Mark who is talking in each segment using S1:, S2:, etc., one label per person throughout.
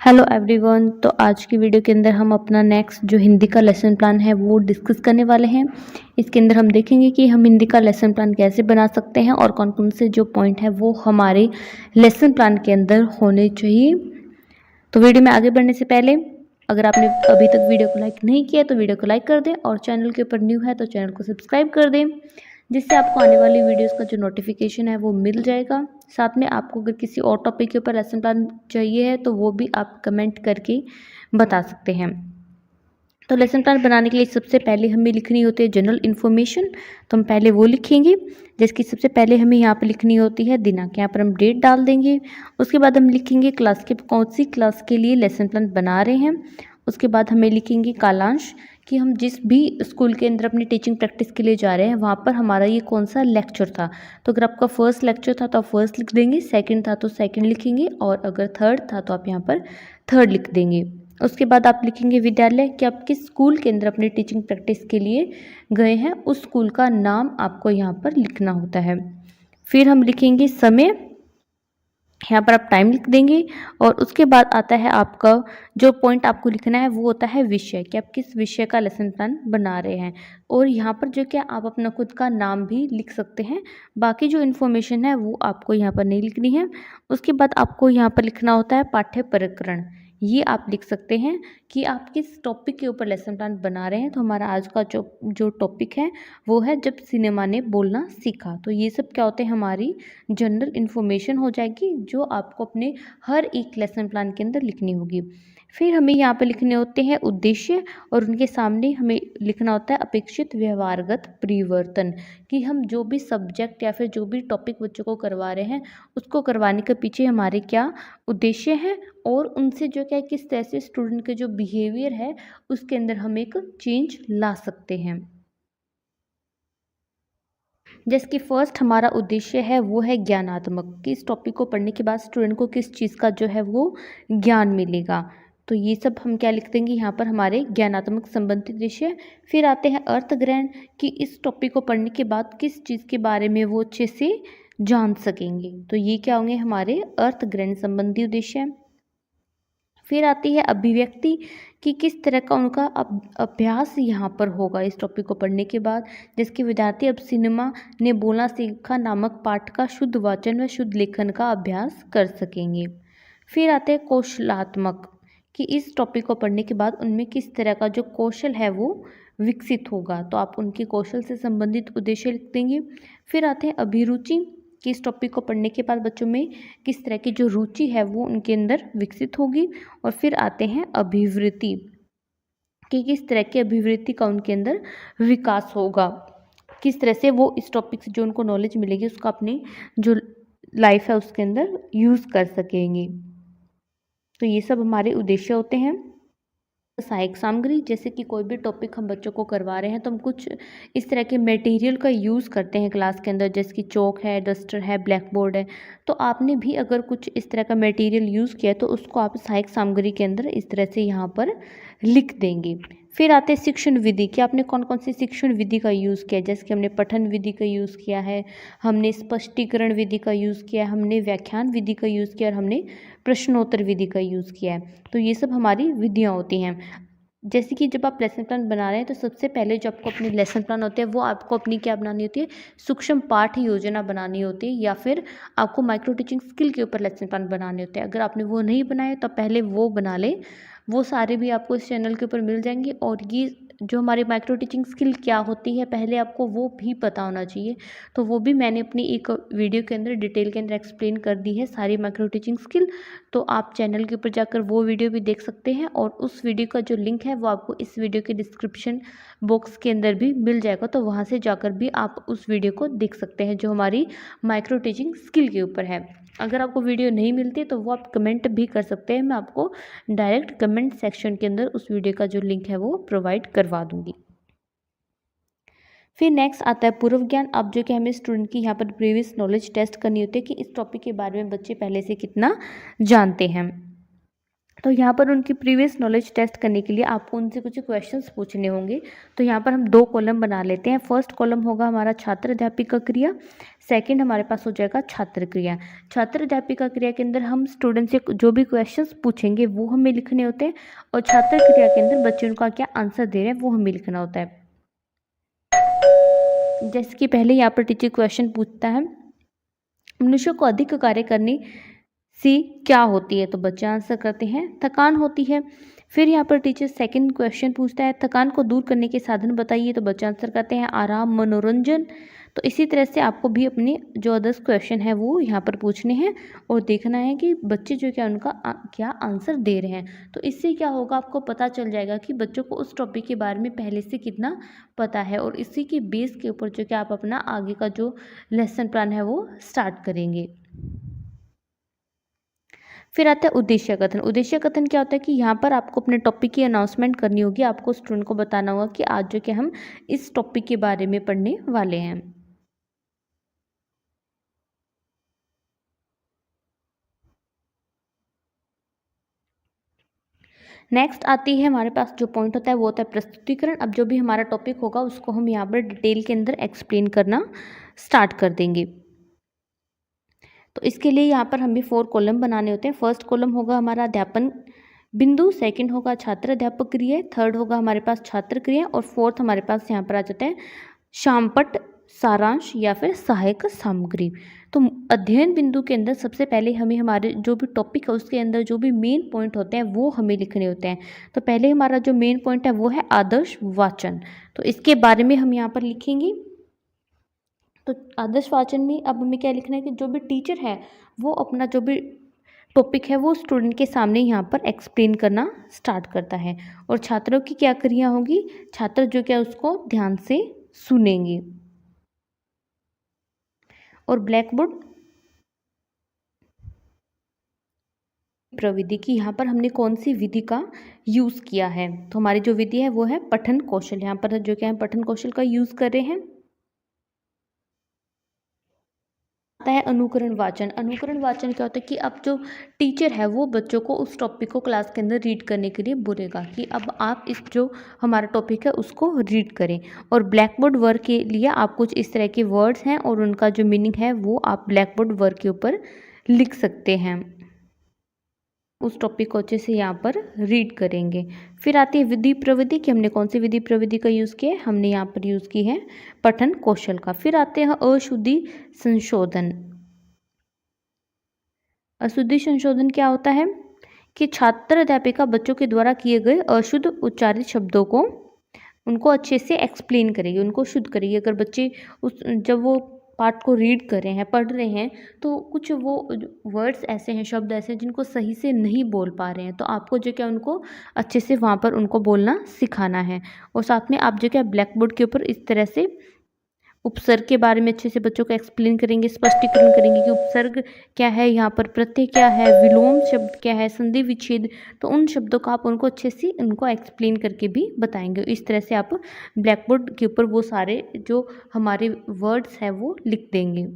S1: Hello everyone. तो आज की वीडियो के अंदर हम अपना नेक्स्ट जो हिंदी का लेसन प्लान है वो डिस्कस करने वाले हैं। इसके अंदर हम देखेंगे कि हम हिंदी का लेसन प्लान कैसे बना सकते हैं और कौन कौन से जो पॉइंट है वो हमारे लेसन प्लान के अंदर होने चाहिए। तो वीडियो में आगे बढ़ने से पहले अगर आपने अभी तक वीडियो को लाइक नहीं किया तो वीडियो को लाइक कर दें और चैनल के ऊपर न्यू है तो चैनल को सब्सक्राइब कर दें, जिससे आपको आने वाली वीडियोस का जो नोटिफिकेशन है वो मिल जाएगा। साथ में आपको अगर किसी और टॉपिक के ऊपर लेसन प्लान चाहिए है तो वो भी आप कमेंट करके बता सकते हैं। तो लेसन प्लान बनाने के लिए सबसे पहले हमें लिखनी होती है जनरल इन्फॉर्मेशन। तो हम पहले वो लिखेंगे, जिसकी सबसे पहले हमें यहाँ पर लिखनी होती है दिनांक। यहाँ पर हम डेट डाल देंगे। उसके बाद हम लिखेंगे क्लास के कौन सी क्लास के लिए लेसन प्लान बना रहे हैं। उसके बाद हमें लिखेंगे कालांश कि हम जिस भी स्कूल के अंदर अपनी टीचिंग प्रैक्टिस के लिए जा रहे हैं वहाँ पर हमारा ये कौन सा लेक्चर था। तो अगर आपका फर्स्ट लेक्चर था तो आप फर्स्ट लिख देंगे, सेकंड था तो सेकंड लिखेंगे, और अगर थर्ड था तो आप यहाँ पर थर्ड लिख देंगे। उसके बाद आप लिखेंगे विद्यालय कि आप किस स्कूल के अंदर अपनी टीचिंग प्रैक्टिस के लिए गए हैं, उस स्कूल का नाम आपको यहाँ पर लिखना होता है। फिर हम लिखेंगे समय, यहाँ पर आप टाइम लिख देंगे। और उसके बाद आता है आपका जो पॉइंट आपको लिखना है वो होता है विषय, कि आप किस विषय का लेसन प्लान बना रहे हैं। और यहाँ पर जो क्या आप अपना खुद का नाम भी लिख सकते हैं। बाकी जो इन्फॉर्मेशन है वो आपको यहाँ पर नहीं लिखनी है। उसके बाद आपको यहाँ पर लिखना होता है पाठ्य प्रकरण। ये आप लिख सकते हैं कि आप किस टॉपिक के ऊपर लेसन प्लान बना रहे हैं। तो हमारा आज का जो टॉपिक है वो है जब सिनेमा ने बोलना सीखा। तो ये सब क्या होते हैं, हमारी जनरल इन्फॉर्मेशन हो जाएगी जो आपको अपने हर एक लेसन प्लान के अंदर लिखनी होगी। फिर हमें यहाँ पे लिखने होते हैं उद्देश्य, और उनके सामने हमें लिखना होता है अपेक्षित व्यवहारगत परिवर्तन, कि हम जो भी सब्जेक्ट या फिर जो भी टॉपिक बच्चों को करवा रहे हैं उसको करवाने के पीछे हमारे क्या उद्देश्य है, और उनसे जो क्या किस तरह से स्टूडेंट के जो बिहेवियर है उसके अंदर हम एक चेंज ला सकते हैं। जैसे कि फर्स्ट हमारा उद्देश्य है वो है ज्ञानात्मक, कि इस टॉपिक को पढ़ने के बाद स्टूडेंट को किस चीज़ का जो है वो ज्ञान मिलेगा। तो ये सब हम क्या लिख देंगे यहाँ पर, हमारे ज्ञानात्मक संबंधित विषय। फिर आते हैं अर्थ ग्रहण, कि इस टॉपिक को पढ़ने के बाद किस चीज़ के बारे में वो अच्छे से जान सकेंगे। तो ये क्या होंगे, हमारे अर्थ ग्रहण संबंधी उद्देश्य। फिर आती है अभिव्यक्ति, कि किस तरह का उनका अभ्यास यहाँ पर होगा इस टॉपिक को पढ़ने के बाद। जिसके विद्यार्थी अब सिनेमा ने बोलना सीखा नामक पाठ का शुद्ध वाचन व शुद्ध लेखन का अभ्यास कर सकेंगे। फिर आते हैं कौशलात्मक, कि इस टॉपिक को पढ़ने के बाद उनमें किस तरह का जो कौशल है वो विकसित होगा। तो आप उनके कौशल से संबंधित उद्देश्य लिख देंगे। फिर आते हैं अभिरुचि, कि इस टॉपिक को पढ़ने के बाद बच्चों में किस तरह की जो रुचि है वो उनके अंदर विकसित होगी। और फिर आते हैं अभिवृत्ति, कि किस तरह की अभिवृत्ति का उनके अंदर विकास होगा, किस तरह से वो इस टॉपिक से जो उनको नॉलेज मिलेगी उसका अपनी जो लाइफ है उसके अंदर यूज़ कर सकेंगे। तो ये सब हमारे उद्देश्य होते हैं। सहायक सामग्री, जैसे कि कोई भी टॉपिक हम बच्चों को करवा रहे हैं तो हम कुछ इस तरह के मटेरियल का यूज़ करते हैं क्लास के अंदर, जैसे कि चौक है, डस्टर है, ब्लैक बोर्ड है। तो आपने भी अगर कुछ इस तरह का मटेरियल यूज़ किया है तो उसको आप सहायक सामग्री के अंदर इस तरह से यहाँ पर लिख देंगे। फिर आते हैं शिक्षण विधि, कि आपने कौन कौन सी शिक्षण विधि का यूज़ किया है। जैसे कि हमने पठन विधि का यूज़ किया है, हमने स्पष्टीकरण विधि का यूज़ किया है, हमने व्याख्यान विधि का यूज़ किया और हमने प्रश्नोत्तर विधि का यूज़ किया है। तो ये सब हमारी विधियाँ होती हैं। जैसे कि जब आप लेसन प्लान बना रहे हैं तो सबसे पहले जो आपको अपनी लेसन प्लान होते हैं वो आपको अपनी क्या बनानी होती है, सूक्ष्म पाठ योजना बनानी होती है, या फिर आपको माइक्रो टीचिंग स्किल के ऊपर लेसन प्लान बनाने होते हैं। अगर आपने वो नहीं बनाए तो पहले वो बना लें, वो सारे भी आपको इस चैनल के ऊपर मिल जाएंगे। और ये जो हमारी माइक्रो टीचिंग स्किल क्या होती है पहले आपको वो भी पता होना चाहिए। तो वो भी मैंने अपनी एक वीडियो के अंदर डिटेल के अंदर एक्सप्लेन कर दी है सारी माइक्रो टीचिंग स्किल। तो आप चैनल के ऊपर जाकर वो वीडियो भी देख सकते हैं, और उस वीडियो का जो लिंक है वो आपको इस वीडियो के डिस्क्रिप्शन बॉक्स के अंदर भी मिल जाएगा। तो वहाँ से जाकर भी आप उस वीडियो को देख सकते हैं जो हमारी माइक्रो टीचिंग स्किल के ऊपर है। अगर आपको वीडियो नहीं मिलती तो वो आप कमेंट भी कर सकते हैं, मैं आपको डायरेक्ट कमेंट सेक्शन के अंदर उस वीडियो का जो लिंक है वो प्रोवाइड करवा दूंगी। फिर नेक्स्ट आता है पूर्व ज्ञान। अब जो कि हमें स्टूडेंट की यहाँ पर प्रीवियस नॉलेज टेस्ट करनी होती है कि इस टॉपिक के बारे में बच्चे पहले से कितना जानते हैं। तो यहाँ पर उनकी प्रीवियस नॉलेज टेस्ट करने के लिए आपको उनसे कुछ क्वेश्चंस पूछने होंगे। तो यहाँ पर हम 2 कॉलम बना लेते हैं। फर्स्ट कॉलम होगा हमारा छात्र अध्यापिका क्रिया, सेकंड हमारे पास हो जाएगा छात्र क्रिया। छात्र अध्यापिका क्रिया के अंदर हम स्टूडेंट से जो भी क्वेश्चंस पूछेंगे वो हमें लिखने होते हैं, और छात्र क्रिया के अंदर बच्चे उनका क्या आंसर दे रहे हैं वो हमें लिखना होता है। जैसे कि पहले यहाँ पर टीचर क्वेश्चन पूछता है, मनुष्य को अधिक कार्य करने सी क्या होती है, तो बच्चे आंसर करते हैं थकान होती है। फिर यहाँ पर टीचर सेकंड क्वेश्चन पूछता है, थकान को दूर करने के साधन बताइए, तो बच्चे आंसर करते हैं आराम, मनोरंजन। तो इसी तरह से आपको भी अपने जो अदर्स क्वेश्चन है वो यहाँ पर पूछने हैं और देखना है कि बच्चे जो क्या उनका क्या आंसर दे रहे हैं। तो इससे क्या होगा, आपको पता चल जाएगा कि बच्चों को उस टॉपिक के बारे में पहले से कितना पता है, और इसी के बेस के ऊपर जो क्या आप अपना आगे का जो लेसन प्लान है वो स्टार्ट करेंगे। फिर आता है उद्देश्य कथन। उद्देश्य कथन क्या होता है कि यहाँ पर आपको अपने टॉपिक की अनाउंसमेंट करनी होगी। आपको स्टूडेंट को बताना होगा कि आज जो कि हम इस टॉपिक के बारे में पढ़ने वाले हैं। नेक्स्ट आती है हमारे पास जो पॉइंट होता है वो होता है प्रस्तुतिकरण। अब जो भी हमारा टॉपिक होगा उसको हम यहाँ पर डिटेल के अंदर एक्सप्लेन करना स्टार्ट कर देंगे। तो इसके लिए यहाँ पर हमें 4 कॉलम बनाने होते हैं। फर्स्ट कॉलम होगा हमारा अध्यापन बिंदु, सेकंड होगा छात्र अध्यापक क्रिया, थर्ड होगा हमारे पास छात्र क्रिया, और फोर्थ हमारे पास यहाँ पर आ जाता है शामपट, सारांश या फिर सहायक सामग्री। तो अध्ययन बिंदु के अंदर सबसे पहले हमें हमारे जो भी टॉपिक है उसके अंदर जो भी मेन पॉइंट होते हैं वो हमें लिखने होते हैं। तो पहले हमारा जो मेन पॉइंट है वो है आदर्श वाचन। तो इसके बारे में हम यहाँ पर लिखेंगे। तो आदर्श वाचन में अब हमें क्या लिखना है कि जो भी टीचर है वो अपना जो भी टॉपिक है वो स्टूडेंट के सामने यहाँ पर एक्सप्लेन करना स्टार्ट करता है, और छात्रों की क्या क्रिया होगी, छात्र जो क्या उसको ध्यान से सुनेंगे। और ब्लैक बोर्ड प्रविधि की यहाँ पर हमने कौन सी विधि का यूज़ किया है, तो हमारी जो विधि है वो है पठन कौशल। यहाँ पर जो क्या है पठन कौशल का यूज़ कर रहे हैं। आता है अनुकरण वाचन। अनुकरण वाचन क्या होता है कि अब जो टीचर है वो बच्चों को उस टॉपिक को क्लास के अंदर रीड करने के लिए बोलेगा कि अब आप इस जो हमारा टॉपिक है उसको रीड करें। और ब्लैक बोर्ड वर्क के लिए आप कुछ इस तरह के वर्ड्स हैं और उनका जो मीनिंग है वो आप ब्लैक बोर्ड वर्क के ऊपर लिख सकते हैं। उस टॉपिक को अच्छे से यहाँ पर रीड करेंगे। फिर आती है विधि प्रविधि कि हमने कौन सी विधि प्रविधि का यूज़ किया है, हमने यहाँ पर यूज़ की है पठन कौशल का। फिर आते हैं अशुद्धि संशोधन। अशुद्धि संशोधन क्या होता है कि छात्र अध्यापिका बच्चों के द्वारा किए गए अशुद्ध उच्चारित शब्दों को उनको अच्छे से एक्सप्लेन करेगी, उनको शुद्ध करेगी। अगर बच्चे जब वो पाठ को रीड कर रहे हैं, पढ़ रहे हैं, तो कुछ वो वर्ड्स ऐसे हैं, शब्द ऐसे हैं जिनको सही से नहीं बोल पा रहे हैं, तो आपको जो क्या उनको अच्छे से वहाँ पर उनको बोलना सिखाना है। और साथ में आप जो क्या ब्लैक बोर्ड के ऊपर इस तरह से उपसर्ग के बारे में अच्छे से बच्चों को एक्सप्लेन करेंगे, स्पष्टीकरण करेंगे कि उपसर्ग क्या है, यहाँ पर प्रत्यय क्या है, विलोम शब्द क्या है, संधि विच्छेद। तो उन शब्दों का आप उनको अच्छे से उनको एक्सप्लेन करके भी बताएंगे। इस तरह से आप ब्लैक बोर्ड के ऊपर वो सारे जो हमारे वर्ड्स हैं वो लिख देंगे।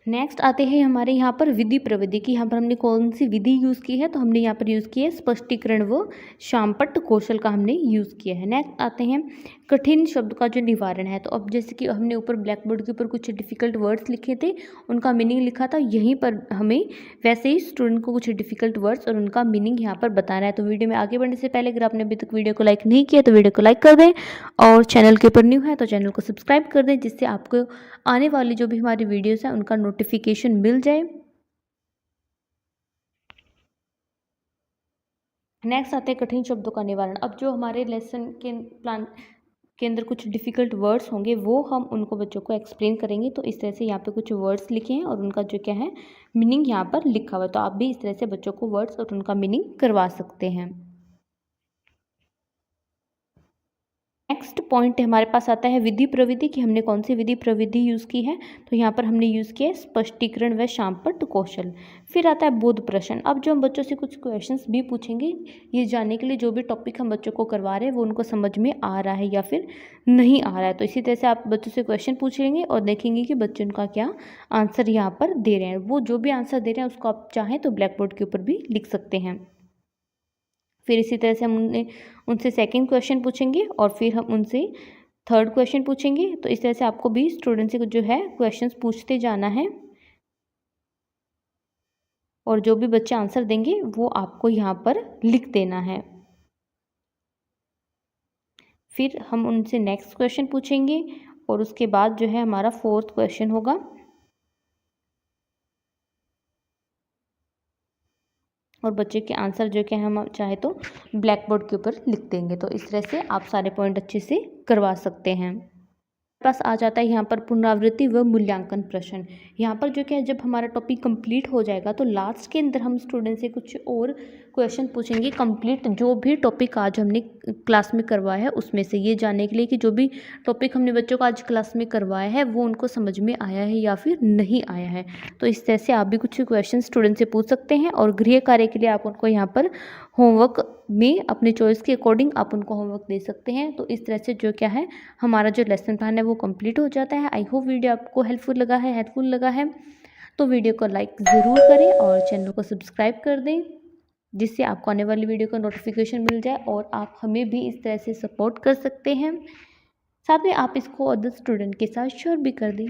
S1: नेक्स्ट आते हैं हमारे यहाँ पर विधि प्रविधि की। यहाँ पर हमने कौन सी विधि यूज़ की है, तो हमने यहाँ पर यूज़ की है स्पष्टीकरण व शामपट्ट कौशल का हमने यूज़ किया है। नेक्स्ट आते हैं कठिन शब्द का जो निवारण है। तो अब जैसे कि हमने ऊपर ब्लैक बोर्ड के ऊपर कुछ डिफ़िकल्ट वर्ड्स लिखे थे, उनका मीनिंग लिखा था, यहीं पर हमें वैसे ही स्टूडेंट को कुछ डिफ़िकल्ट वर्ड्स और उनका मीनिंग यहाँ पर बताना है। तो वीडियो में आगे बढ़ने से पहले अगर आपने अभी तक वीडियो को लाइक नहीं किया तो वीडियो को लाइक कर दें, और चैनल के ऊपर न्यू है तो चैनल को सब्सक्राइब कर दें, जिससे आपको आने वाली जो भी हमारी वीडियोस हैं उनका नोटिफिकेशन मिल जाए। नेक्स्ट आते हैं कठिन शब्दों का निवारण। अब जो हमारे लेसन के प्लान के अंदर कुछ डिफ़िकल्ट वर्ड्स होंगे वो हम उनको बच्चों को एक्सप्लेन करेंगे। तो इस तरह से यहाँ पे कुछ वर्ड्स लिखे हैं और उनका जो क्या है मीनिंग यहाँ पर लिखा हुआ है। तो आप भी इस तरह से बच्चों को वर्ड्स और उनका मीनिंग करवा सकते हैं। नेक्स्ट पॉइंट हमारे पास आता है विधि प्रविधि कि हमने कौन सी विधि प्रविधि यूज़ की है। तो यहाँ पर हमने यूज़ किया है स्पष्टीकरण व शामपट्ट कौशल। फिर आता है बोध प्रश्न। अब जो हम बच्चों से कुछ क्वेश्चंस भी पूछेंगे ये जानने के लिए जो भी टॉपिक हम बच्चों को करवा रहे हैं वो उनको समझ में आ रहा है या फिर नहीं आ रहा है। तो इसी तरह से आप बच्चों से क्वेश्चन पूछेंगे और देखेंगे कि बच्चे उनका क्या आंसर यहाँ पर दे रहे हैं। वो जो भी आंसर दे रहे हैं उसको आप चाहें तो ब्लैक बोर्ड के ऊपर भी लिख सकते हैं। फिर इसी तरह से हम उनसे सेकंड क्वेश्चन पूछेंगे और फिर हम उनसे थर्ड क्वेश्चन पूछेंगे। तो इस तरह से आपको भी स्टूडेंट से जो है क्वेश्चंस पूछते जाना है और जो भी बच्चे आंसर देंगे वो आपको यहाँ पर लिख देना है। फिर हम उनसे नेक्स्ट क्वेश्चन पूछेंगे और उसके बाद जो है हमारा फोर्थ क्वेश्चन होगा और बच्चे के आंसर जो कि हम चाहे तो ब्लैक बोर्ड के ऊपर लिख देंगे। तो इस तरह से आप सारे पॉइंट अच्छे से करवा सकते हैं। पास आ जाता है यहाँ पर पुनरावृत्ति व मूल्यांकन प्रश्न। यहाँ पर जो क्या है जब हमारा टॉपिक कंप्लीट हो जाएगा तो लास्ट के अंदर हम स्टूडेंट से कुछ और क्वेश्चन पूछेंगे कंप्लीट जो भी टॉपिक आज हमने क्लास में करवाया है उसमें से, ये जानने के लिए कि जो भी टॉपिक हमने बच्चों को आज क्लास में करवाया है वो उनको समझ में आया है या फिर नहीं आया है। तो इस तरह से आप भी कुछ क्वेश्चन स्टूडेंट से पूछ सकते हैं और गृह कार्य के लिए आप उनको यहाँ पर होमवर्क में अपने चॉइस के अकॉर्डिंग आप उनको होमवर्क दे सकते हैं। तो इस तरह से जो क्या है हमारा जो लेसन प्लान है वो कंप्लीट हो जाता है। आई होप वीडियो आपको हेल्पफुल लगा है तो वीडियो को लाइक ज़रूर करें और चैनल को सब्सक्राइब कर दें जिससे आपको आने वाली वीडियो का नोटिफिकेशन मिल जाए और आप हमें भी इस तरह से सपोर्ट कर सकते हैं। साथ में आप इसको अदर स्टूडेंट के साथ शेयर भी कर दें।